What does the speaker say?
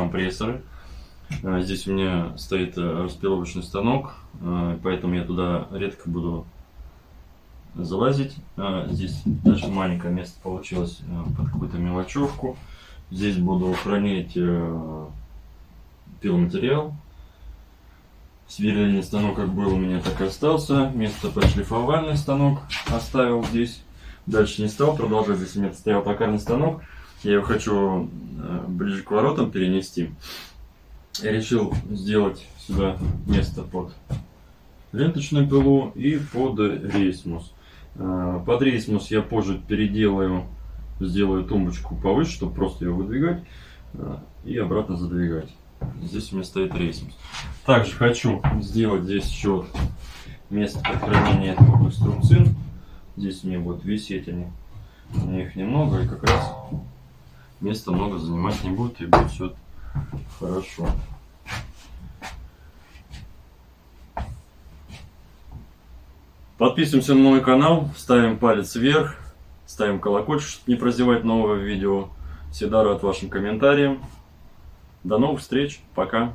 компрессоры. Здесь у меня стоит распиловочный станок, поэтому я туда редко буду залазить. Здесь даже маленькое место получилось под какую-то мелочевку. Здесь буду хранить пиломатериал. Сверлильный станок как был у меня, так и остался. Место под шлифовальный станок оставил здесь. Дальше не стал продолжать. Здесь у меня стоял токарный станок. Я его хочу ближе к воротам перенести. Я решил сделать сюда место под ленточную пилу и под рейсмус. Под рейсмус я позже переделаю, сделаю тумбочку повыше, чтобы просто ее выдвигать и обратно задвигать. Здесь у меня стоит рейсмус. Также хочу сделать здесь еще место под хранение инструкций. Здесь у меня будут висеть они. У меня их немного, и как раз места много занимать не будет, и будет все хорошо. Подписываемся на мой канал, ставим палец вверх, ставим колокольчик, чтобы не прозевать новое видео. Всегда рад вашим комментариям. До новых встреч, пока!